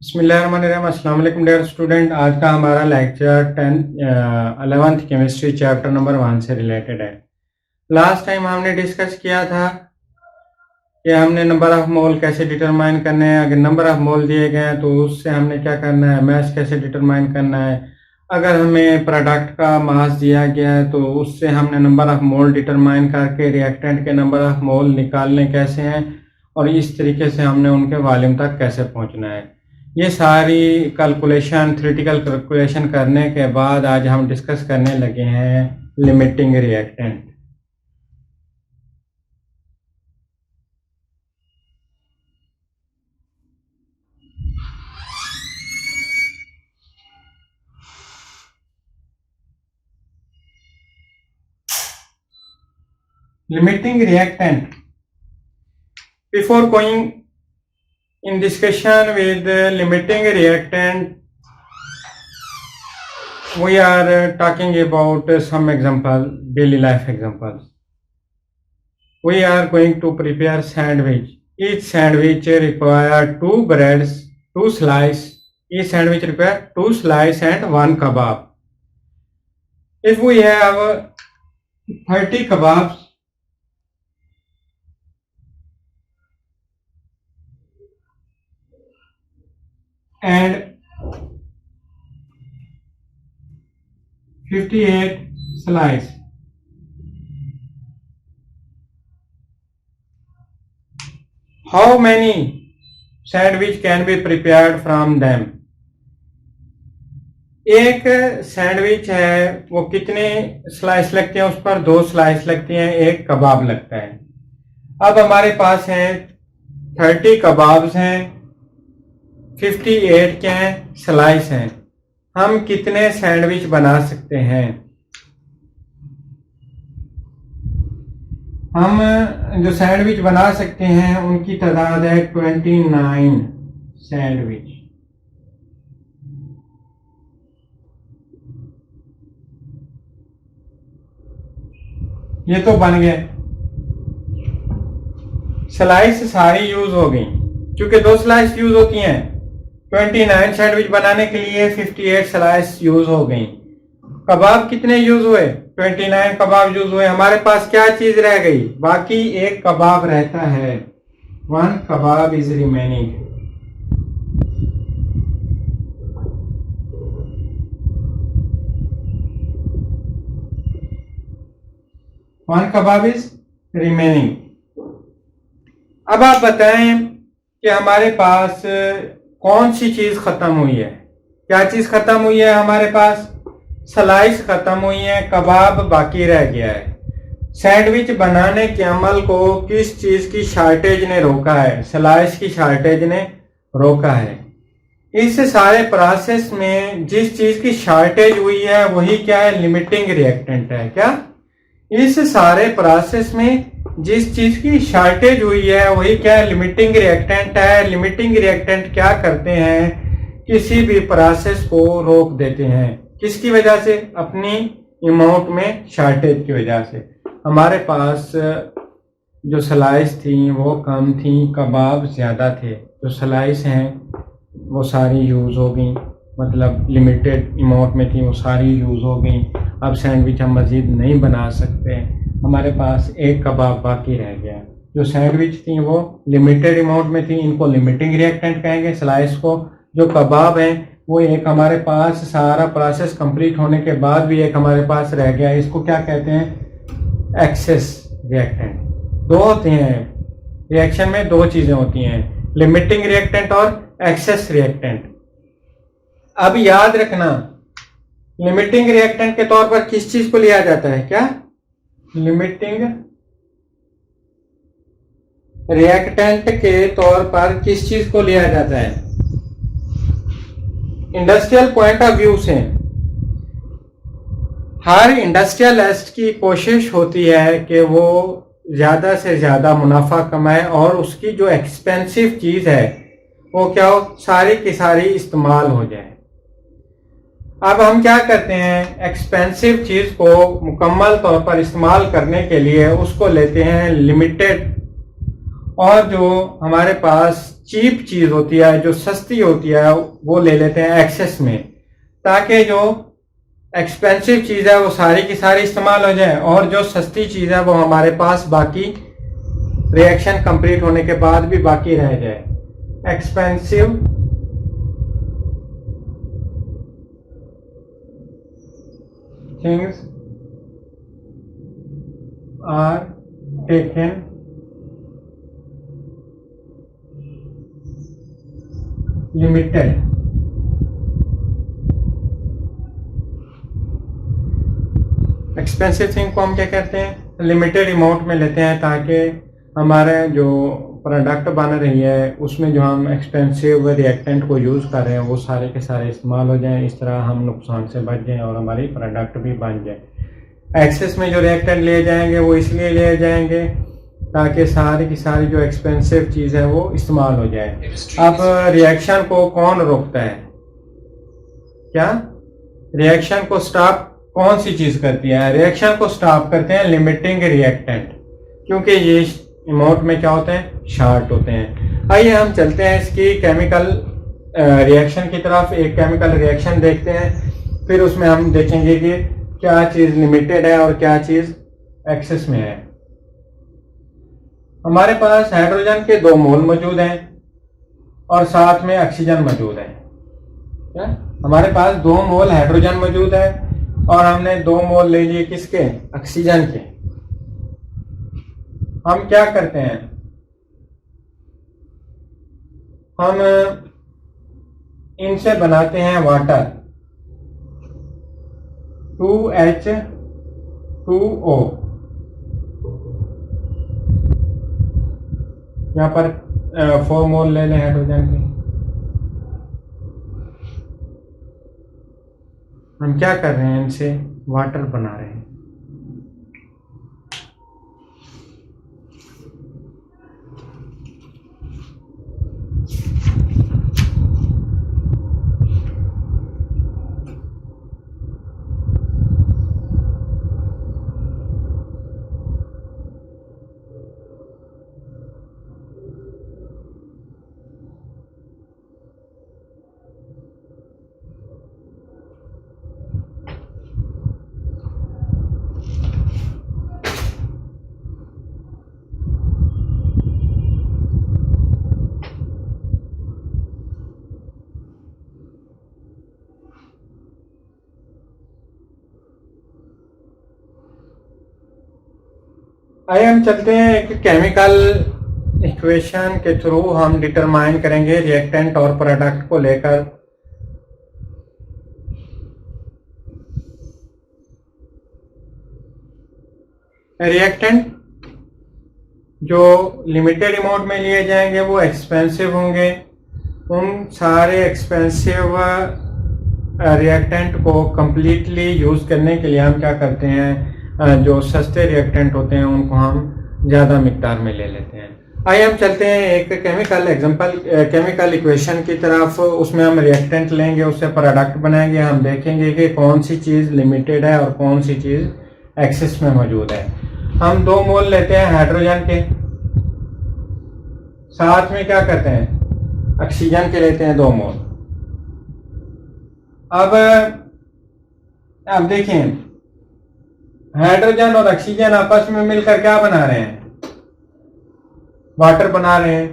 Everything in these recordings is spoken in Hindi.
बिस्मिल्लाहिर्रहमानिर्रहीम। अस्सलाम वालेकुम डियर स्टूडेंट। आज का हमारा lecture 11th chemistry chapter number 1 से रिलेटेड है। लास्ट टाइम हमने डिस्कस किया था कि हमने नंबर ऑफ मोल कैसे डिटरमाइन करने हैं। अगर नंबर ऑफ मोल दिए गए हैं तो उससे हमने क्या करना है, मास कैसे डिटरमाइन करना है। अगर हमें प्रोडक्ट का मास दिया गया है तो उससे हमने नंबर ऑफ मोल डिटरमाइन करके रिएक्टेंट के नंबर ऑफ मोल निकालने कैसे हैं, और इस तरीके से हमने उनके वॉल्यूम तक कैसे पहुंचना है। ये सारी कैलकुलेशन, थ्योरेटिकल कैलकुलेशन करने के बाद आज हम डिस्कस करने लगे हैं limiting reactant. Limiting reactant. Before going in discussion with limiting reactant, we are talking about some example, daily life examples. We are going to prepare sandwich. Each sandwich require 2 breads, 2 slice. Each sandwich require 2 slice and 1 kebab. If we have 30 kebabs, and 58 slice, how many sandwich can be prepared from them? एक सैंडविच है वो कितने स्लाइस लगते हैं, उस पर 2 स्लाइस लगती हैं, एक कबाब लगता है। अब हमारे पास हैं 30 कबाब्स हैं, 58 क्या हैं, स्लाइस हैं। हम कितने सैंडविच बना सकते हैं? हम जो सैंडविच बना सकते हैं उनकी तादाद है 29 सैंडविच। ये तो बन गए। स्लाइस सारी यूज हो गई, क्योंकि 2 स्लाइस यूज होती हैं। 29 सैंडविच बनाने के लिए 58 स्लाइस यूज हो गई। कबाब कितने यूज हुए? 29 कबाब यूज हुए। हमारे पास क्या चीज रह गई? बाकी एक कबाब रहता है। 1 kebab is remaining. One kebab is remaining. अब आप बताएं कि हमारे पास कौन सी चीज खत्म हुई है? क्या चीज खत्म हुई है? हमारे पास स्लाइस खत्म हुई है, कबाब बाकी रह गया है। सैंडविच बनाने के अमल को किस चीज की शॉर्टेज ने रोका है? स्लाइस की शॉर्टेज ने रोका है। इस सारे प्रोसेस में जिस चीज की शॉर्टेज हुई है वही क्या है? लिमिटिंग रिएक्टेंट है। क्या? इस सारे प्रोसेस में जिस चीज की शॉर्टेज हुई है वही क्या है? लिमिटिंग रिएक्टेंट है। लिमिटिंग रिएक्टेंट क्या करते हैं? किसी भी प्रोसेस को रोक देते हैं। किसकी वजह से? अपनी अमाउंट में शॉर्टेज की वजह से। हमारे पास जो स्लाइस थी वो कम थी, कबाब ज़्यादा थे। जो स्लाइस हैं वो सारी यूज़ हो गई, मतलब लिमिटेड अमाउंट में थी, वो सारी यूज़ हो गई। अब सैंडविच हम मज़ीद नहीं बना सकते, हमारे पास एक कबाब बाकी रह गया। जो सैंडविच थी वो लिमिटेड अमाउंट में थी, इनको लिमिटिंग रिएक्टेंट कहेंगे स्लाइस को। जो कबाब हैं वो एक हमारे पास सारा प्रोसेस कंप्लीट होने के बाद भी एक हमारे पास रह गया, इसको क्या कहते हैं? Excess reactant. दो होते हैं रिएक्शन में, 2 चीज़ें होती हैं, लिमिटिंग रिएक्टेंट और एक्सेस रिएक्टेंट। अब याद रखना, लिमिटिंग रिएक्टेंट के तौर पर किस चीज को लिया जाता है? क्या? लिमिटिंग रिएक्टेंट के तौर पर किस चीज को लिया जाता है? इंडस्ट्रियल पॉइंट ऑफ व्यू से हर इंडस्ट्रियलिस्ट की कोशिश होती है कि वो ज्यादा से ज्यादा मुनाफा कमाए और उसकी जो एक्सपेंसिव चीज है वो क्या हो? सारी की सारी इस्तेमाल हो जाए। अब हम क्या करते हैं? एक्सपेंसिव चीज को मुकम्मल तौर पर इस्तेमाल करने के लिए उसको लेते हैं लिमिटेड, और जो हमारे पास चीप चीज होती है, जो सस्ती होती है, वो ले लेते हैं एक्सेस में, ताकि जो एक्सपेंसिव चीज है वो सारी की सारी इस्तेमाल हो जाए और जो सस्ती चीज है वो हमारे पास बाकी रिएक्शन कंप्लीट होने के बाद भी बाकी रह जाए। Expensive things are taken limited. Expensive thing को हम क्या कहते हैं, लिमिटेड अमाउंट में लेते हैं, ताकि हमारे जो प्रोडक्ट बन रही है उसमें जो हम एक्सपेंसिव रिएक्टेंट को यूज़ कर रहे हैं वो सारे के सारे इस्तेमाल हो जाएं, इस तरह हम नुकसान से बच जाएं और हमारी प्रोडक्ट भी बन जाए। एक्सेस में जो रिएक्टेंट लिए जाएंगे वो इसलिए लिए जाएंगे ताकि सारी की सारी जो एक्सपेंसिव चीज़ है वो इस्तेमाल हो जाए। अब रिएक्शन को कौन रोकता है? क्या रिएक्शन को स्टॉप कौन सी चीज करती है? रिएक्शन को स्टॉप करते हैं लिमिटिंग रिएक्टेंट, क्योंकि ये अमाउंट में क्या होते हैं, शार्ट होते हैं। आइए हम चलते हैं इसकी केमिकल रिएक्शन की तरफ। एक केमिकल रिएक्शन देखते हैं, फिर उसमें हम देखेंगे कि क्या चीज लिमिटेड है और क्या चीज एक्सेस में है। हमारे पास हाइड्रोजन के 2 मोल मौजूद हैं और साथ में ऑक्सीजन मौजूद है। क्या हमारे पास 2 मोल हाइड्रोजन मौजूद है और हमने 2 मोल ले लिए किसके, ऑक्सीजन के। हम क्या करते हैं, हम इनसे बनाते हैं वाटर, 2H2O। यहां पर 4 मोल ले लें हाइड्रोजन के। हम क्या कर रहे हैं, इनसे वाटर बना रहे हैं। आइए हम चलते हैं एक केमिकल इक्वेशन के थ्रू हम डिटरमाइन करेंगे रिएक्टेंट और प्रोडक्ट को लेकर। रिएक्टेंट जो लिमिटेड अमाउंट में लिए जाएंगे वो एक्सपेंसिव होंगे। उन सारे एक्सपेंसिव रिएक्टेंट को कंप्लीटली यूज करने के लिए हम क्या करते हैं, जो सस्ते रिएक्टेंट होते हैं उनको हम ज़्यादा मिकदार में ले लेते हैं। आइए हम चलते हैं एक केमिकल इक्वेशन की तरफ। उसमें हम रिएक्टेंट लेंगे, उससे प्रोडक्ट बनाएंगे। हम देखेंगे कि कौन सी चीज़ लिमिटेड है और कौन सी चीज़ एक्सेस में मौजूद है। हम 2 मोल लेते हैं हाइड्रोजन के, साथ में क्या करते हैं, ऑक्सीजन के लेते हैं 2 मोल। अब देखें, हाइड्रोजन और ऑक्सीजन आपस में मिलकर क्या बना रहे हैं, वाटर बना रहे हैं।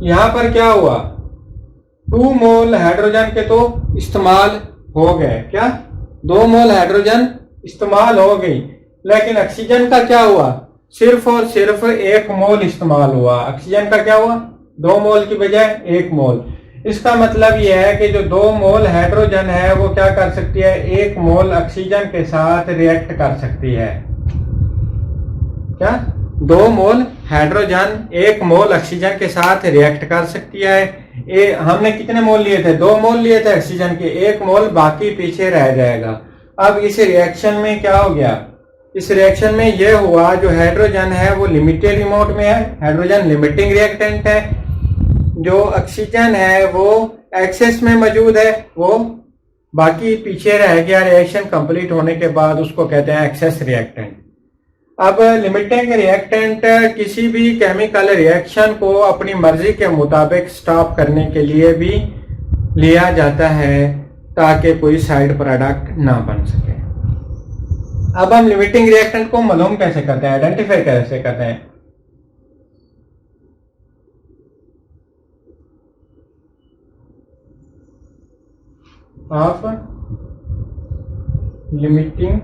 यहां पर क्या हुआ, 2 मोल हाइड्रोजन के तो इस्तेमाल हो गए। क्या 2 मोल हाइड्रोजन इस्तेमाल हो गई, लेकिन ऑक्सीजन का क्या हुआ, सिर्फ और सिर्फ 1 मोल इस्तेमाल हुआ। ऑक्सीजन का क्या हुआ, 2 मोल की बजाय 1 मोल। इसका मतलब यह है कि जो 2 मोल हाइड्रोजन है वो क्या कर सकती है, 1 मोल ऑक्सीजन के साथ रिएक्ट कर सकती है। क्या 2 मोल हाइड्रोजन 1 मोल ऑक्सीजन के साथ रिएक्ट कर सकती है। हमने कितने मोल लिए थे, 2 मोल लिए थे ऑक्सीजन के, 1 मोल बाकी पीछे रह जाएगा। अब इस रिएक्शन में क्या हो गया, इस रिएक्शन में यह हुआ, जो हाइड्रोजन है वो लिमिटेड अमाउंट में है, हाइड्रोजन लिमिटिंग रिएक्टेंट है। जो ऑक्सीजन है वो एक्सेस में मौजूद है, वो बाकी पीछे रह गया। रिएक्शन कंप्लीट होने के बाद उसको कहते हैं एक्सेस रिएक्टेंट। अब लिमिटिंग रिएक्टेंट किसी भी केमिकल रिएक्शन को अपनी मर्जी के मुताबिक स्टॉप करने के लिए भी लिया जाता है ताकि कोई साइड प्रोडक्ट ना बन सके। अब हम लिमिटिंग रिएक्टेंट को मालूम कैसे करते हैं, आइडेंटिफाई कैसे करते हैं? Of limiting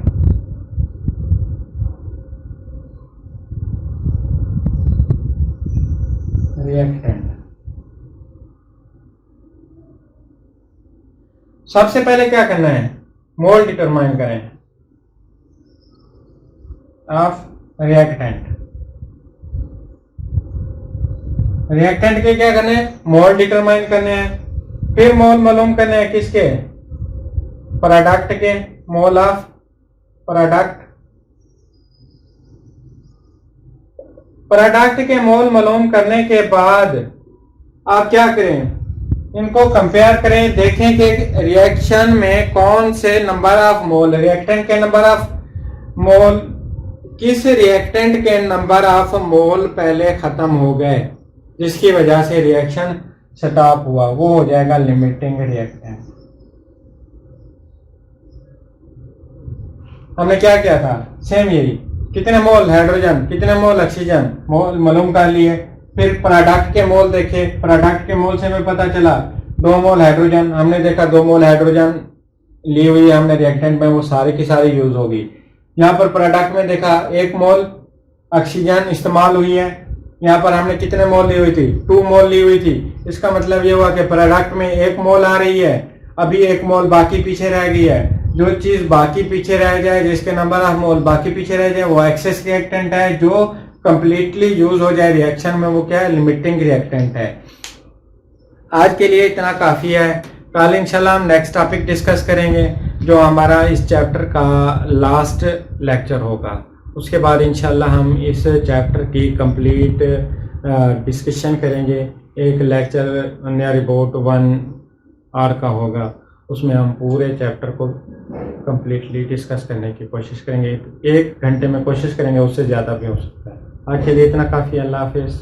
reactant. सबसे पहले क्या करना है, मोल डिटरमाइन करें ऑफ रिएक्टेंट। रिएक्टेंट के क्या करने हैं, मोल डिटरमाइन करने हैं। फिर मोल मालूम करने हैं किसके, प्रोडक्ट के, मोल ऑफ प्रोडक्ट। प्रोडक्ट के मोल मालूम करने के बाद आप क्या करें, इनको कंपेयर करें, देखें कि रिएक्शन में कौन से नंबर ऑफ मोल, रिएक्टेंट के नंबर ऑफ मोल, किस रिएक्टेंट के नंबर ऑफ मोल पहले खत्म हो गए जिसकी वजह से रिएक्शन स्टॉप हुआ, वो हो जाएगा लिमिटिंग रिएक्टेंट। हमने क्या किया था, सेम यही, कितने मोल हाइड्रोजन, कितने मोल ऑक्सीजन, मोल मालूम कर लिए। फिर प्रोडक्ट के मोल देखे, प्रोडक्ट के मोल से हमें पता चला 2 मोल हाइड्रोजन, हमने देखा 2 मोल हाइड्रोजन ली हुई है हमने रिएक्टेंट में, वो सारी की सारी यूज होगी। यहाँ पर प्रोडक्ट में देखा 1 मोल ऑक्सीजन इस्तेमाल हुई है, यहाँ पर हमने कितने मोल ली हुई थी, 2 मोल ली हुई थी। इसका मतलब ये हुआ कि प्रोडक्ट में 1 मोल आ रही है, अभी 1 मोल बाकी पीछे रह गई है। जो चीज बाकी पीछे रह जाए, जिसके नंबर ऑफ मोल बाकी पीछे रह जाए, वो एक्सेस रिएक्टेंट है। जो कंप्लीटली यूज हो जाए रिएक्शन में, वो क्या है, लिमिटिंग रिएक्टेंट है। आज के लिए इतना काफी है, कल इंशाल्लाह हम नेक्स्ट टॉपिक डिस्कस करेंगे जो हमारा इस चैप्टर का लास्ट लेक्चर होगा। उसके बाद इंशाल्लाह हम इस चैप्टर की कंप्लीट डिस्कशन करेंगे। एक लेक्चर नियर अबाउट 1 आवर का होगा, उसमें हम पूरे चैप्टर को कंप्लीटली डिस्कस करने की कोशिश करेंगे। 1 घंटे में कोशिश करेंगे, उससे ज़्यादा भी हो सकता है। आज के लिए इतना काफ़ी। अल्लाह हाफिज़।